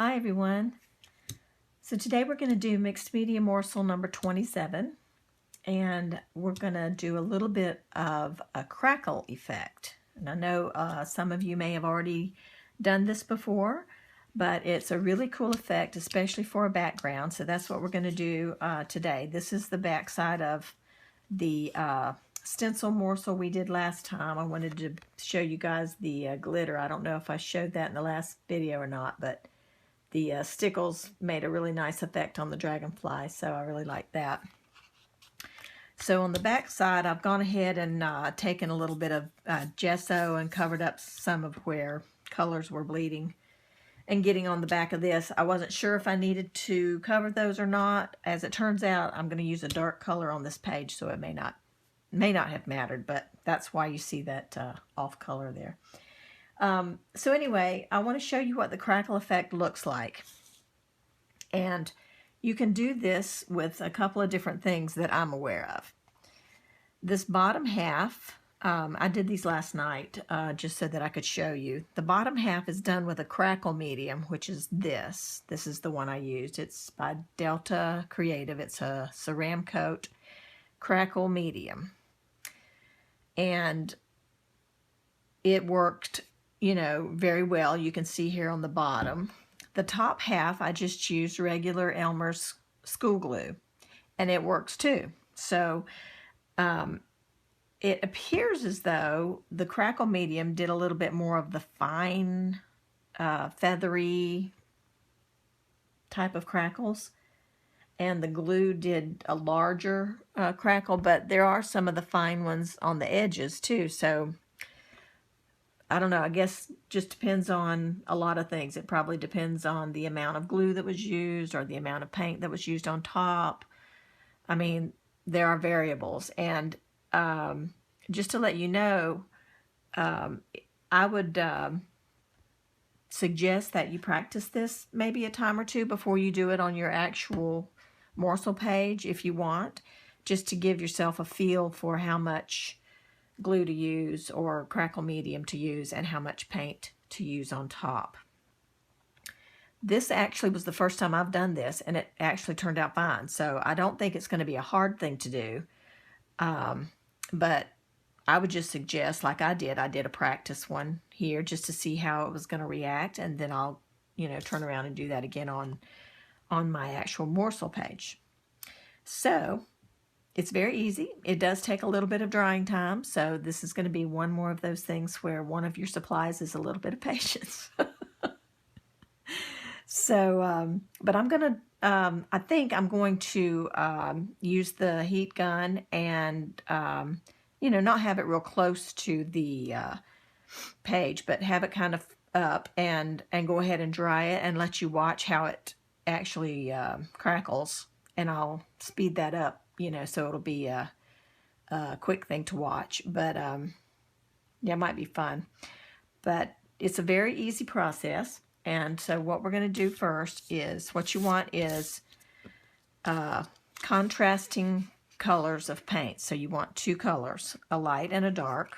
Hi everyone. So today we're going to do mixed media morsel number 27, and we're going to do a little bit of a crackle effect. And I know some of you may have already done this before, but it's a really cool effect, especially for a background. So that's what we're going to do today. This is the back side of the stencil morsel we did last time. I wanted to show you guys the glitter. I don't know if I showed that in the last video or not, but the stickles made a really nice effect on the dragonfly, so I really like that. So on the back side, I've gone ahead and taken a little bit of gesso and covered up some of where colors were bleeding and getting on the back of this. I wasn't sure if I needed to cover those or not. As it turns out, I'm going to use a dark color on this page, so it may not have mattered, but that's why you see that off color there. So anyway, I want to show you what the crackle effect looks like. And you can do this with a couple of different things that I'm aware of. This bottom half, I did these last night just so that I could show you. The bottom half is done with a Crackle Medium, which is this. This is the one I used. It's by Delta Creative. It's a Ceramcoat Crackle Medium. And it worked, you know, very well. You can see here on the bottom. The top half, I just used regular Elmer's school glue, and it works too. So it appears as though the Crackle Medium did a little bit more of the fine, feathery type of crackles, and the glue did a larger crackle, but there are some of the fine ones on the edges too. So I don't know, I guess just depends on a lot of things. It probably depends on the amount of glue that was used or the amount of paint that was used on top. I mean, there are variables. And just to let you know, I would suggest that you practice this maybe a time or two before you do it on your actual morsel page if you want, just to give yourself a feel for how much glue to use or Crackle Medium to use and how much paint to use on top. This actually was the first time I've done this, and it actually turned out fine. So I don't think it's going to be a hard thing to do, but I would just suggest, like I did a practice one here just to see how it was going to react, and then I'll, you know, turn around and do that again on my actual morsel page. So it's very easy. It does take a little bit of drying time, so this is going to be one more of those things where one of your supplies is a little bit of patience. So, but I'm going to, I think I'm going to use the heat gun and, you know, not have it real close to the page, but have it kind of up and go ahead and dry it and let you watch how it actually crackles, and I'll speed that up, you know, so it'll be a quick thing to watch. But yeah, it might be fun. But it's a very easy process. And so what we're going to do first is, what you want is contrasting colors of paint. So you want two colors, a light and a dark.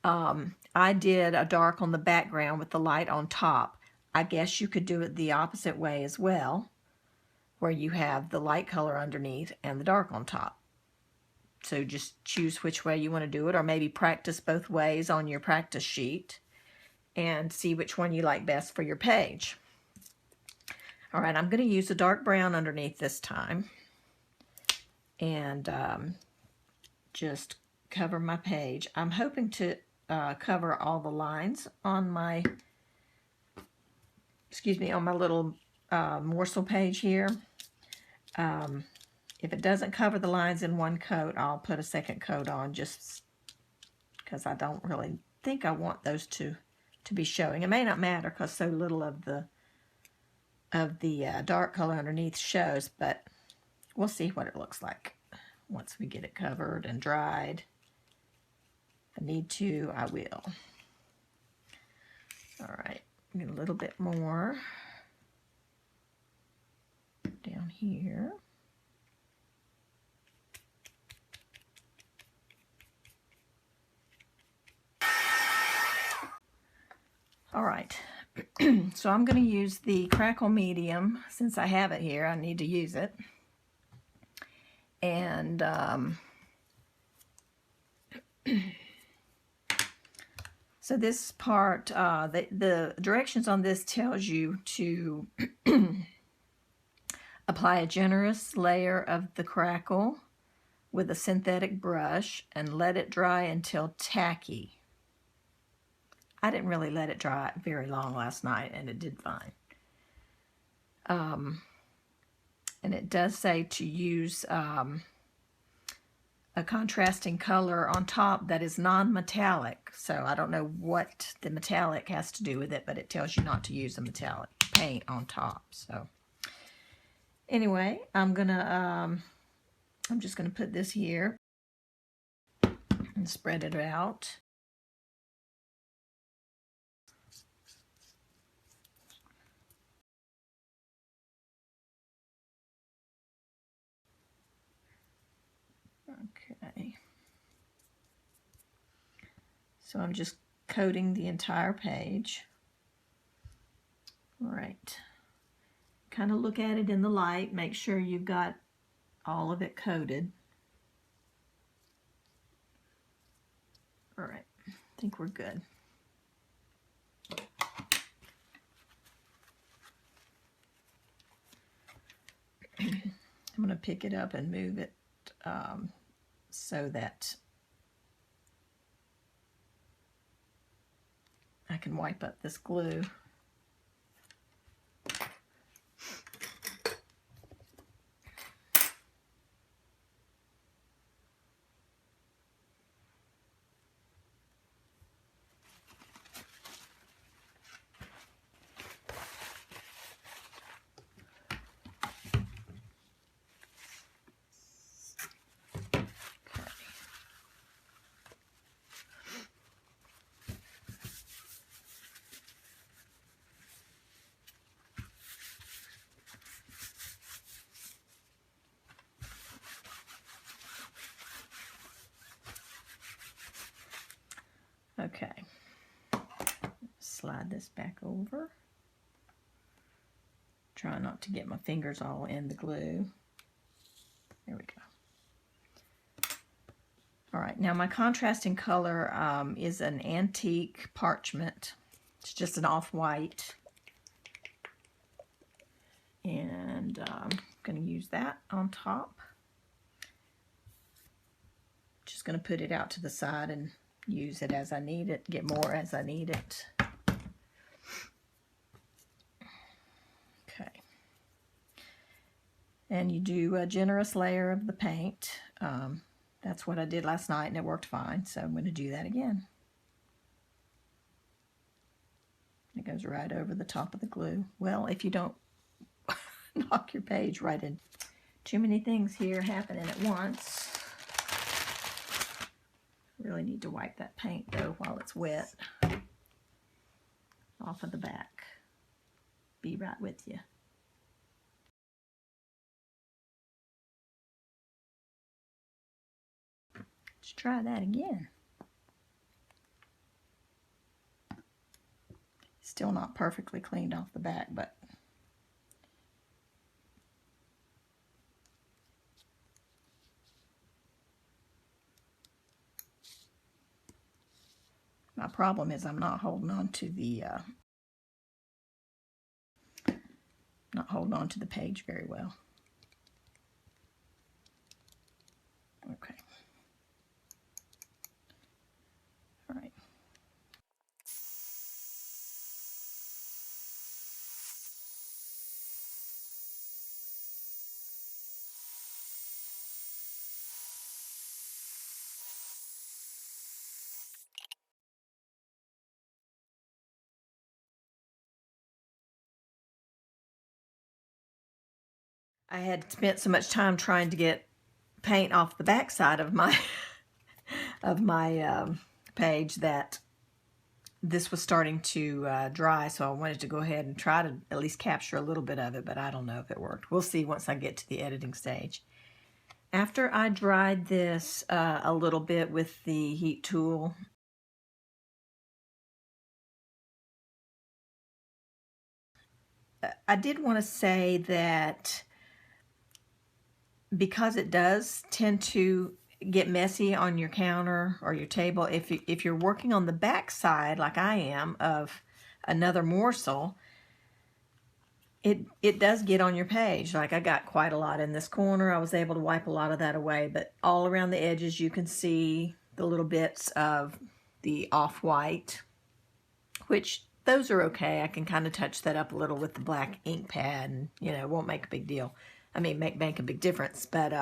I did a dark on the background with the light on top. I guess you could do it the opposite way as well, where you have the light color underneath and the dark on top. So just choose which way you want to do it, or maybe practice both ways on your practice sheet and see which one you like best for your page. All right, I'm going to use a dark brown underneath this time, and just cover my page. I'm hoping to cover all the lines on my, on my little morsel page here. If it doesn't cover the lines in one coat, I'll put a second coat on, just because I don't really think I want those to be showing. It may not matter because so little of the dark color underneath shows, but we'll see what it looks like once we get it covered and dried. If I need to, I will. All right, get a little bit more down here. All right, So I'm going to use the Crackle Medium. Since I have it here, I need to use it. And so this part, the directions on this tells you to apply a generous layer of the crackle with a synthetic brush and let it dry until tacky. I didn't really let it dry very long last night, and it did fine. And it does say to use a contrasting color on top that is non-metallic. So I don't know what the metallic has to do with it, but it tells you not to use a metallic paint on top. So anyway, I'm just gonna put this here and spread it out. Okay. So I'm just coating the entire page. All right. Kind of look at it in the light. Make sure you've got all of it coated. All right. I think we're good. I'm going to pick it up and move it so that I can wipe up this glue. Okay, slide this back over. Try not to get my fingers all in the glue. There we go. All right, now my contrasting color is an antique parchment. It's just an off-white. And I'm going to use that on top. Just going to put it out to the side and use it as I need it, get more as I need it. Okay. And you do a generous layer of the paint. That's what I did last night and it worked fine, so I'm going to do that again. It goes right over the top of the glue. Well, if you don't knock your page right in. Too many things here happening at once. Really need to wipe that paint though while it's wet off of the back. Be right with you. Let's try that again. Still not perfectly cleaned off the back, but my problem is I'm not holding on to the page very well. Okay. All right. I had spent so much time trying to get paint off the back side of my page that this was starting to dry, so I wanted to go ahead and try to at least capture a little bit of it, but I don't know if it worked. We'll see once I get to the editing stage. After I dried this a little bit with the heat tool, I did want to say that because it does tend to get messy on your counter or your table, if you're working on the back side like I am of another morsel, it does get on your page. Like I got quite a lot in this corner. I was able to wipe a lot of that away, but all around the edges you can see the little bits of the off-white, which those are okay. I can kind of touch that up a little with the black ink pad, and you know, it won't make a big deal. I mean, make a big difference. But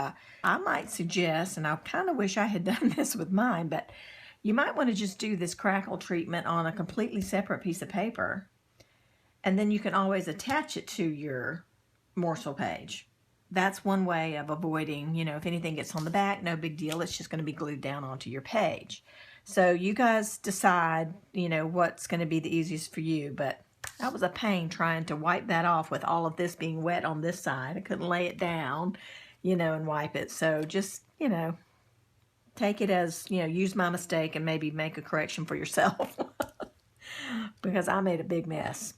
I might suggest, and I kind of wish I had done this with mine, but you might want to just do this crackle treatment on a completely separate piece of paper, and then you can always attach it to your morsel page. That's one way of avoiding, you know, if anything gets on the back, no big deal. It's just going to be glued down onto your page. So you guys decide, you know, what's going to be the easiest for you. But that was a pain trying to wipe that off with all of this being wet on this side. I couldn't lay it down, you know, and wipe it. So just, you know, take it as, you know, use my mistake and maybe make a correction for yourself. Because I made a big mess.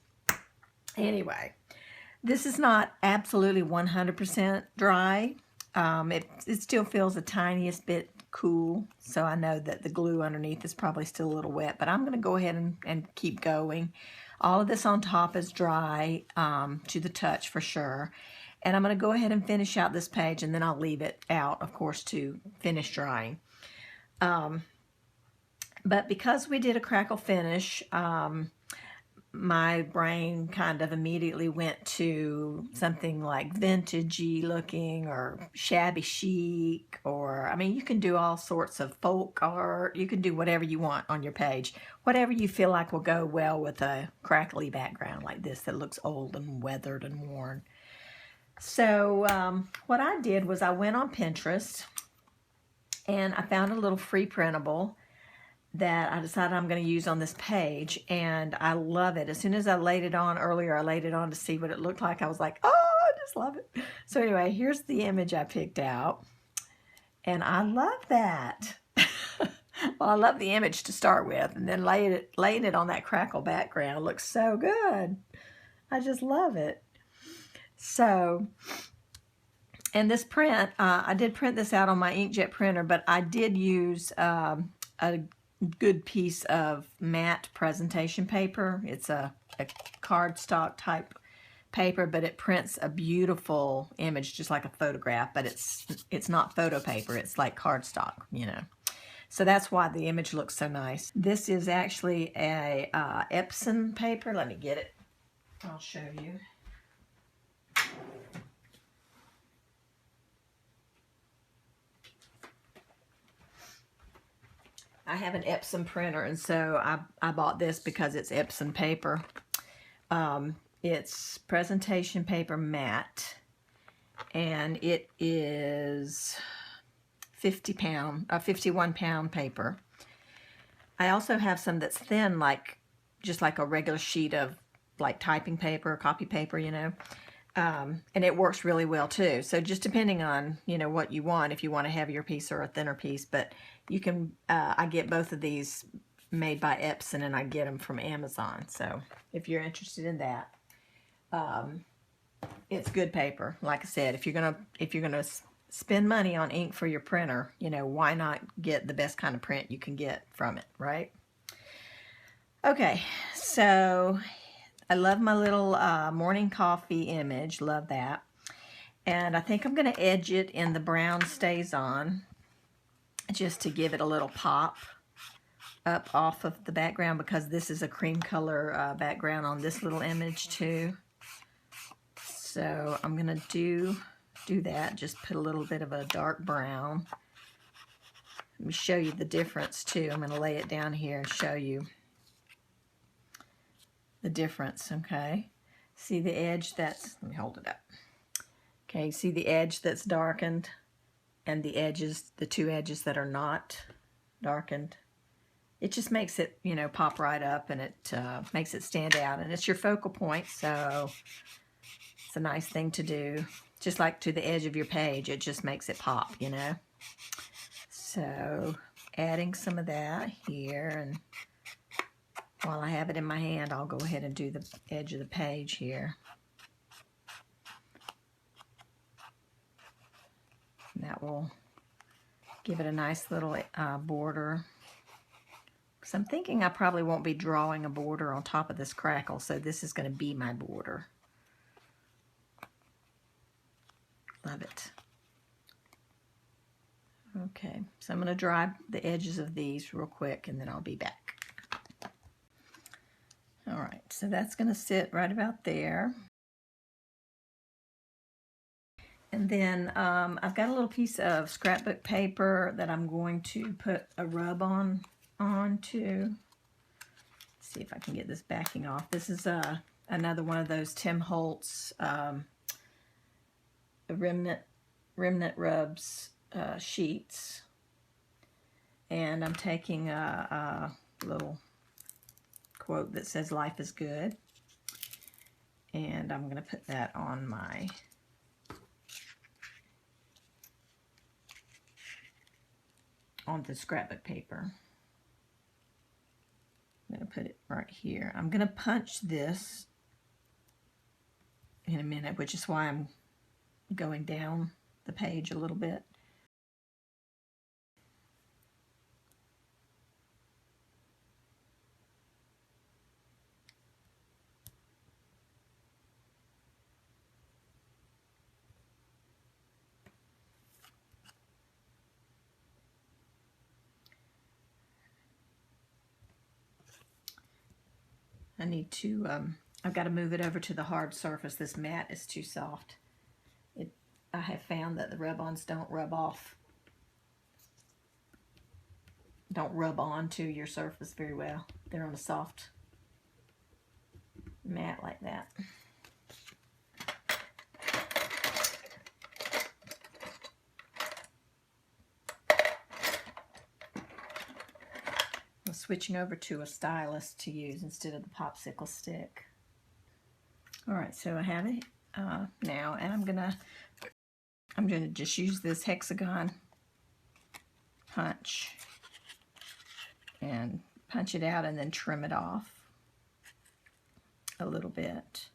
Anyway, this is not absolutely 100% dry. It still feels the tiniest bit cool, so I know that the glue underneath is probably still a little wet, but I'm going to go ahead and keep going. All of this on top is dry to the touch for sure, and I'm going to go ahead and finish out this page, and then I'll leave it out, of course, to finish drying. But because we did a crackle finish, my brain kind of immediately went to something like vintagey looking or shabby chic, or I mean, you can do all sorts of folk art. You can do whatever you want on your page, whatever you feel like will go well with a crackly background like this that looks old and weathered and worn. So what I did was I went on Pinterest and I found a little free printable that I decided I'm going to use on this page, and I love it. As soon as I laid it on earlier, I laid it on to see what it looked like. I was like, oh, I just love it. So anyway, here's the image I picked out, and I love that. Well, I love the image to start with, and then laying it on that crackle background looks so good. I just love it. So, and this print, I did print this out on my inkjet printer, but I did use a good piece of matte presentation paper. It's a cardstock type paper, but it prints a beautiful image just like a photograph, but it's not photo paper, it's like cardstock, you know. So that's why the image looks so nice. This is actually a Epson paper. Let me get it. I'll show you. I have an Epson printer, and so I bought this because it's Epson paper. It's presentation paper matte, and it is 51 pound paper. I also have some that's thin, like just like a regular sheet of like typing paper, copy paper, you know. And it works really well too. So just depending on, you know, what you want, if you want a heavier piece or a thinner piece, but you can, I get both of these made by Epson, and I get them from Amazon. So if you're interested in that, it's good paper. Like I said, if you're gonna spend money on ink for your printer, you know, why not get the best kind of print you can get from it, right? Okay, so I love my little morning coffee image. Love that. And I think I'm going to edge it in the brown stays on just to give it a little pop up off of the background, because this is a cream color background on this little image too. So I'm going to do that. Just put a little bit of a dark brown. Let me show you the difference too. I'm going to lay it down here and show you the difference. Okay, see the edge that's, let me hold it up. Okay, see the edge that's darkened and the edges, the two edges that are not darkened. It just makes it, you know, pop right up, and it makes it stand out, and it's your focal point, so it's a nice thing to do. Just like to the edge of your page, it just makes it pop, you know. So adding some of that here, and while I have it in my hand, I'll go ahead and do the edge of the page here. And that will give it a nice little border. So I'm thinking I probably won't be drawing a border on top of this crackle, so this is going to be my border. Love it. Okay, so I'm going to dry the edges of these real quick, and then I'll be back. All right, so that's going to sit right about there. And then I've got a little piece of scrapbook paper that I'm going to put a rub onto. See if I can get this backing off. This is another one of those Tim Holtz remnant rubs sheets, and I'm taking a little quote that says "Life is good," and I'm going to put that on the scrapbook paper. I'm going to put it right here. I'm going to punch this in a minute, which is why I'm going down the page a little bit. I need to, I've got to move it over to the hard surface. This mat is too soft. I have found that the rub-ons don't rub onto your surface very well. They're on a soft mat like that. I'm switching over to a stylus to use instead of the popsicle stick. All right, so I have it now, and I'm gonna just use this hexagon punch and punch it out and then trim it off a little bit.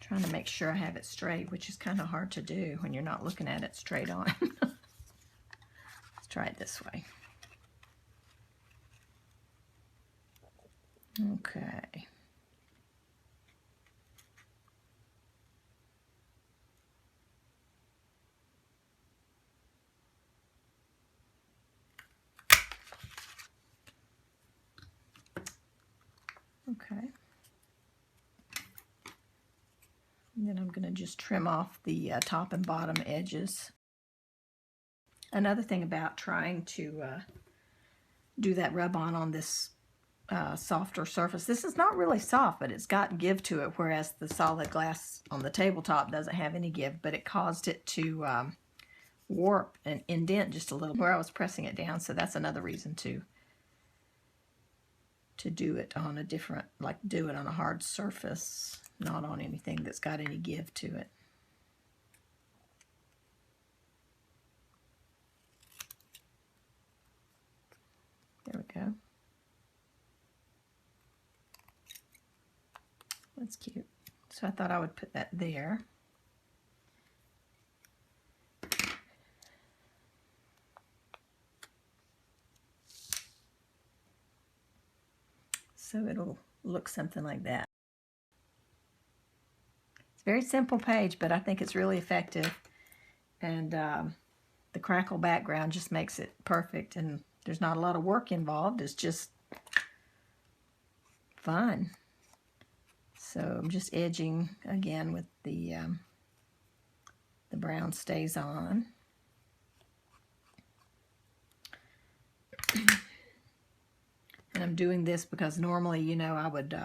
Trying to make sure I have it straight, which is kind of hard to do when you're not looking at it straight on. Let's try it this way. Okay. Okay. And then I'm going to just trim off the top and bottom edges. Another thing about trying to do that rub-on this softer surface, this is not really soft, but it's got give to it, whereas the solid glass on the tabletop doesn't have any give, but it caused it to warp and indent just a little where I was pressing it down, so that's another reason to do it on a different, like do it on a hard surface, not on anything that's got any give to it. There we go. That's cute. So I thought I would put that there. So it'll look something like that. It's a very simple page, but I think it's really effective. And the Crackle background just makes it perfect. And there's not a lot of work involved. It's just fun. So I'm just edging again with the brown stays on. And I'm doing this because normally, you know, I would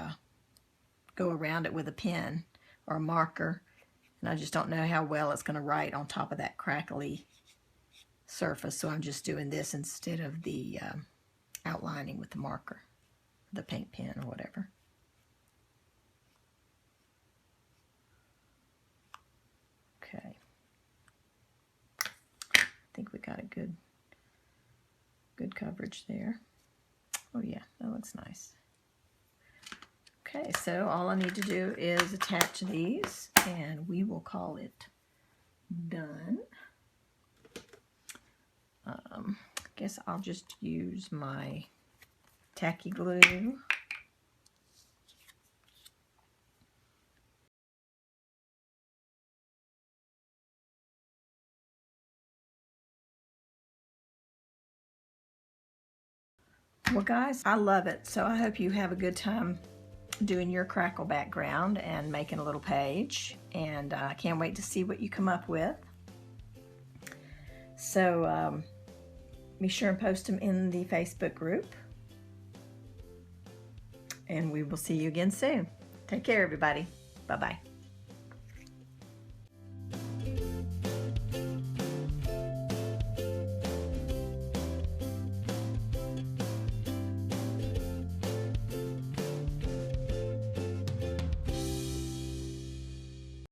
go around it with a pen or a marker, and I just don't know how well it's going to write on top of that crackly surface, so I'm just doing this instead of the outlining with the marker, the paint pen or whatever. Okay. I think we got a good coverage there. Oh yeah, that looks nice. Okay, so all I need to do is attach these, and we will call it done. I guess I'll just use my tacky glue. Well, guys, I love it, so I hope you have a good time doing your Crackle background and making a little page, and I can't wait to see what you come up with. So be sure and post them in the Facebook group, and we will see you again soon. Take care, everybody. Bye-bye.